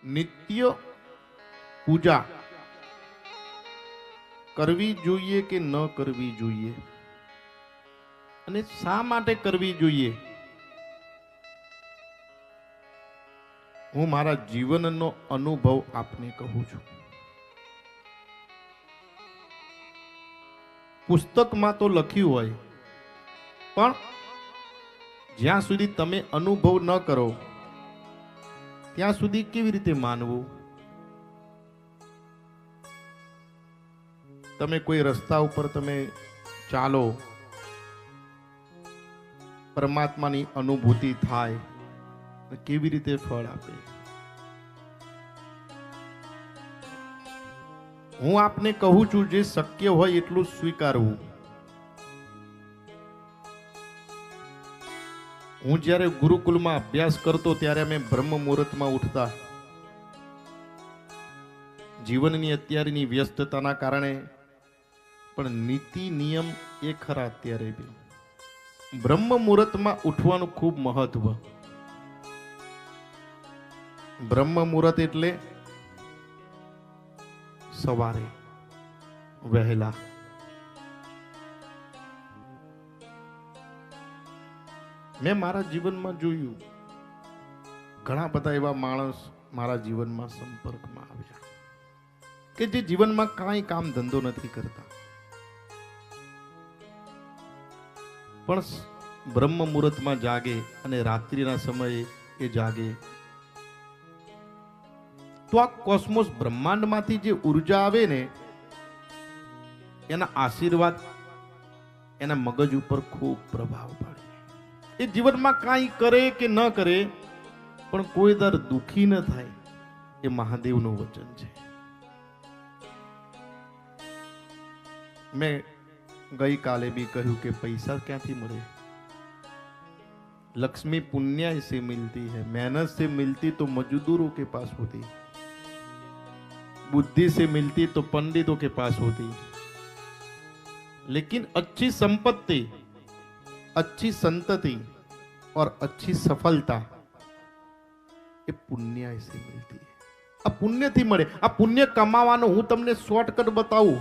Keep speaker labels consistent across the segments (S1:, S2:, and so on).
S1: નિત્ય પૂજા કરવી જોઈએ કે ન કરવી જોઈએ, અને શા માટે કરવી જોઈએ? હું મારા જીવનનો અનુભવ આપને કહું છું. પુસ્તકમાં તો લખ્યું હોય, પણ જ્યાં સુધી તમે અનુભવ ન કરો ત્યાં સુધી કેવી રીતે માનવું? તમે કોઈ રસ્તા ઉપર તમે ચાલો, પરમાત્માની અનુભૂતિ થાય, કેવી રીતે ફળ આપે? હું આપને કહું છું, જે શક્ય હોય એટલું સ્વીકારવું. હું જ્યારે ગુરુકુલમાં અભ્યાસ કરતો ત્યારે અમે બ્રહ્મ મુહૂર્તમાં ઉઠતા. જીવનની અત્યારની વ્યસ્તતાના કારણે, પણ નીતિ નિયમ એ ખરા અત્યારે બી બ્રહ્મ મુહૂર્તમાં ઉઠવાનું ખૂબ મહત્વ. બ્રહ્મ મુહૂર્ત એટલે સવારે વહેલા. મેં મારા જીવનમાં જોયું, ઘણા બધા એવા માણસ મારા જીવનમાં સંપર્કમાં આવ્યા કે જે જીવનમાં કાંઈ કામ ધંધો નથી કરતા, પણ બ્રહ્મ મુહૂર્તમાં જાગે અને રાત્રિના સમયે એ જાગે તો આ કોસ્મોસ બ્રહ્માંડમાંથી જે ઉર્જા આવે ને, એના આશીર્વાદ એના મગજ ઉપર ખૂબ પ્રભાવ પાડે. એ જીવનમાં કાંઈ કરે કે ન કરે, પણ કોઈ દર દુખી ન થાય, એ મહાદેવનું વચન છે. મેં ગઈકાલે બી કહ્યું કે પૈસા ક્યાંથી મળે? लक्ष्मी पुण्य से मिलती है, मेहनत से मिलती तो मजदूरों के पास होती, बुद्धि से मिलती तो पंडितों के पास होती, लेकिन अच्छी संपत्ति, अच्छी संतति और अच्छी सफलता ये पुण्य से मिलती है. आ पुण्य थी मळे. आ पुण्य कमावानो હું તમને શોર્ટકટ બતાવું.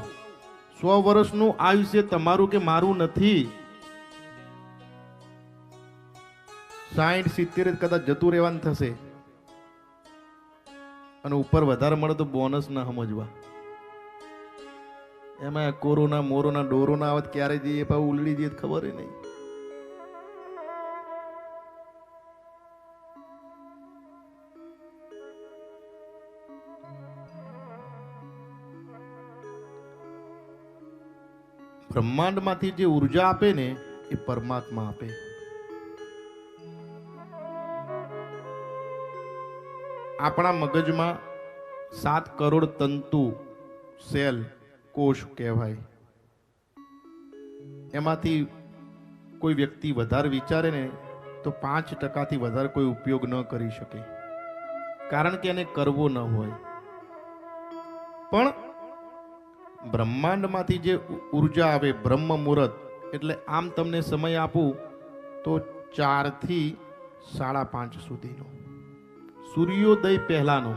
S1: 100 વર્ષનું આયુષ્ય તમારું કે મારું નથી. 60-70 કદાચ જતું રહેવાનું થશે, અને ઉપર વધારે મળે તો બોનસ ના સમજવા. એમાં કોરોના મોરોના ડોરોના આવત ક્યારે જઈએ પાછું ઉલડી જઈએ ખબર નહીં. બ્રહ્માંડમાંથી જે ઉર્જા આપે ને એ પરમાત્મા આપે. આપણા મગજમાં 7 કરોડ તંતુ સેલ કોષ કહેવાય. એમાંથી કોઈ વ્યક્તિ વધારે વિચારે ને તો 5% વધારે કોઈ ઉપયોગ ન કરી શકે, કારણ કે એને કરવો ન હોય. પણ બ્રહ્માંડમાંથી જે ઉર્જા આવે, બ્રહ્મ મુહૂર્ત એટલે આમ તમને સમય આપું તો 4 થી 5:30 સુધીનો, સૂર્યોદય પહેલાનો,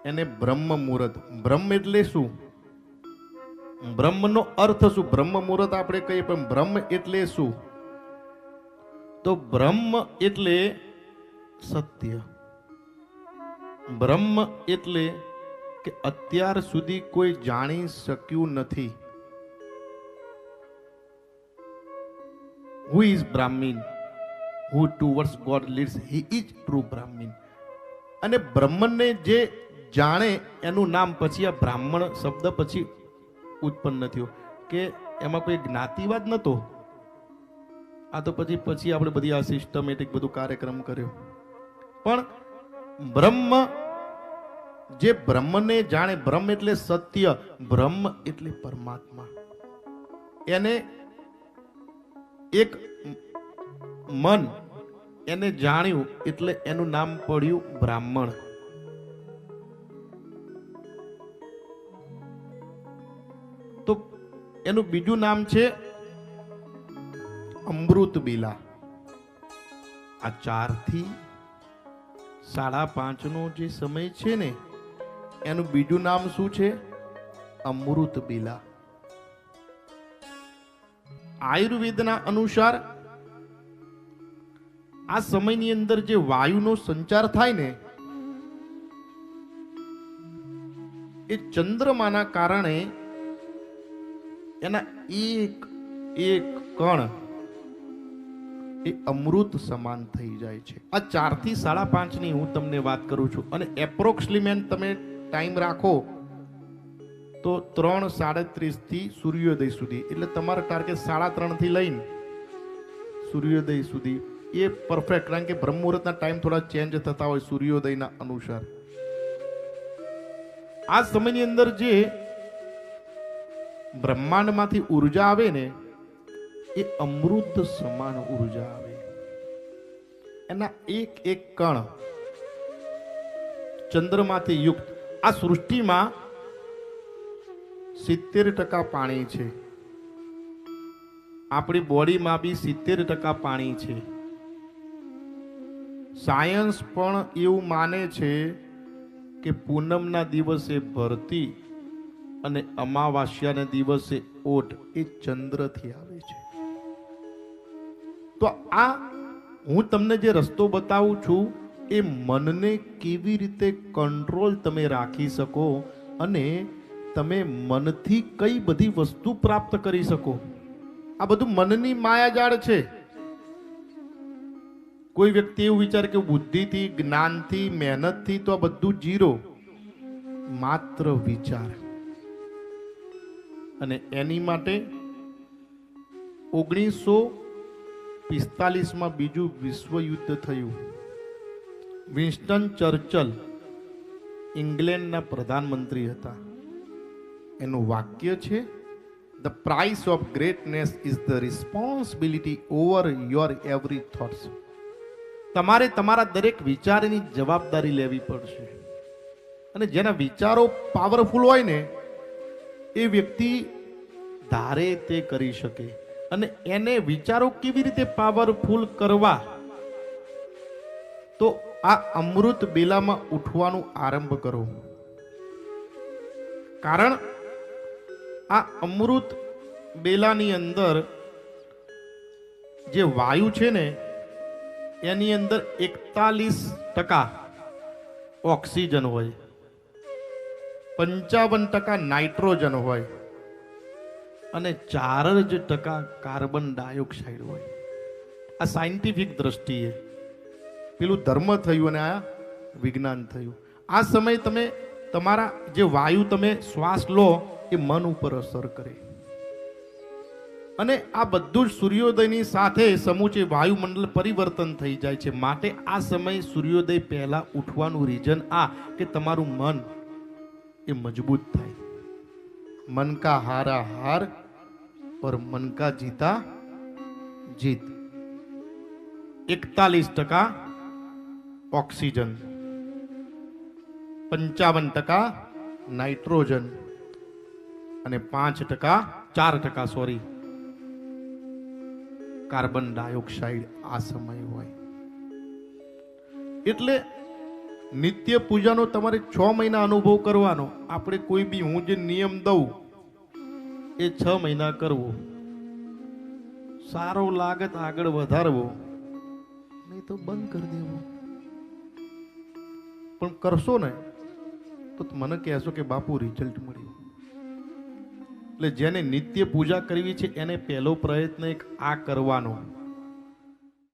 S1: એને બ્રહ્મ મુહૂર્ત. બ્રહ્મ એટલે શું? બ્રહ્મનો અર્થ શું? બ્રહ્મ મુહૂર્ત આપણે કહીએ, પણ બ્રહ્મ એટલે શું? તો બ્રહ્મ એટલે સત્ય. બ્રહ્મ એટલે કે અત્યાર સુધી કોઈ જાણી શક્યું નથી. Who is Brahmin? Who towards God leads, he is true Brahmin. અને બ્રહ્મને જે જાણે એનું નામ પછી આ બ્રાહ્મણ શબ્દ પછી ઉત્પન્ન થયો, કે એમાં કોઈ જ્ઞાતિવાદ નતો. આ તો પછી આપણે બધી આ સિસ્ટમેટિક બધું કાર્યક્રમ કર્યો. પણ બ્રહ્મ, જે બ્રહ્મને જાણે, બ્રહ્મ એટલે સત્ય, બ્રહ્મ એટલે પરમાત્મા, એને એક મન એને જાણ્યું એટલે એનું નામ પડ્યું બ્રાહ્મણ. તો એનું બીજું નામ છે અમૃત બીલા. આ 4 થી 5:30નો જે સમય છે ને એનું બીજું નામ શું છે? અમૃત બેલા. આયુર્વેદના અનુસાર આ સમયની અંદર જે વાયુનો સંચાર થાય ને એ ચંદ્રમાના કારણે એના એક એક કણ એ અમૃત સમાન થઈ જાય છે. આ 4 થી 5:30 ની હું તમને વાત કરું છું અને એપ્રોક્સિમેટ તમે ટાઈમ રાખો તો 3:37 થી સૂર્યોદય સુધી, એટલે તમારો ટાર્ગેટ 3:30 થી લઈને સૂર્યોદય સુધી એ પરફેક્ટ. કારણ કે બ્રહ્મ મુહૂર્તના ટાઈમ થોડા ચેન્જ થતા હોય સૂર્યોદયના અનુસાર. આ સમયની અંદર જે બ્રહ્માંડમાંથી ઉર્જા આવે ને એ અમૃત સમાન ઉર્જા આવે. એના એક એક કણ ચંદ્રમાંથી યુક્ત. આ સૃષ્ટિમાં 70% પાણી છે. આપણી બોડીમાં બી 70% પાણી છે. સાયન્સ પણ એવું માને છે કે પૂનમના દિવસે ભરતી અને અમાવાસ્યાના દિવસે ઓટ એ ચંદ્રથી આવે છે. તો આ હું તમને જે રસ્તો બતાવું છું એ મનને કેવી રીતે કંટ્રોલ તમે રાખી શકો અને તમે મનથી કઈ બધી વસ્તુ પ્રાપ્ત કરી શકો. આ બધું મનની માયાજાળ છે. કોઈ વ્યક્તિ એવું વિચારે કે બુદ્ધિથી, જ્ઞાનથી, મહેનતથી તો આ બધું જીરો, માત્ર વિચાર. અને એની માટે 1945માં બીજું વિશ્વયુદ્ધ થયું. વિન્સ્ટન ચર્ચલ ઇંગ્લેન્ડના પ્રધાનમંત્રી હતા. એનું વાક્ય છે, the price of greatness is the responsibility over your every thoughts. તમારે તમારા દરેક વિચારની જવાબદારી લેવી પડશે. અને જેના વિચારો પાવરફુલ હોય ને એ વ્યક્તિ ધારે તે કરી શકે. અને એને વિચારો કેવી રીતે પાવરફુલ કરવા, તો આ અમૃત બેલામાં ઉઠવાનું આરંભ કરો. કારણ આ અમૃત બેલાની અંદર જે વાયુ છે ને એની અંદર 41% ઓક્સિજન હોય, 55% નાઇટ્રોજન હોય અને 4% કાર્બન ડાયોક્સાઇડ હોય. આ સાયન્ટિફિક દ્રષ્ટિએ પેલું ધર્મ થયું અને આ વિજ્ઞાન થયું. આ સમય તમે તમારા જે વાયુ તમે શ્વાસ લો એ મન ઉપર અસર કરે. અને આ બધું જ સૂર્યોદયની સાથે સમૂચે વાયુમંડળ પરિવર્તન થઈ જાય છે. માટે આ સમય સૂર્યોદય પહેલા ઉઠવાનું રીઝન આ કે તમારું મન એ મજબૂત થાય. મન કા હારા હાર और मन का जीता जीत. 41% ऑक्सीजन, 55% नाइट्रोजन અને 4% સોરી કાર્બન ડાયોક્સાઇડ આ સમય હોય. એટલે નિત્ય પૂજાનો તમારે 6 મહિના અનુભવ કરવાનો. આપણે કોઈ બી હું જે નિયમ દઉં એ 6 મહિના કરવો. સારો લાગે તો આગળ વધારવો, નહીં તો બંધ કરી દેવો. પણ કરશો ને તો મને કહેશો કે બાપુ રિઝલ્ટ મળ્યું. એટલે જેને નિત્ય પૂજા કરવી છે એને પહેલો પ્રયત્ન એક આ કરવાનો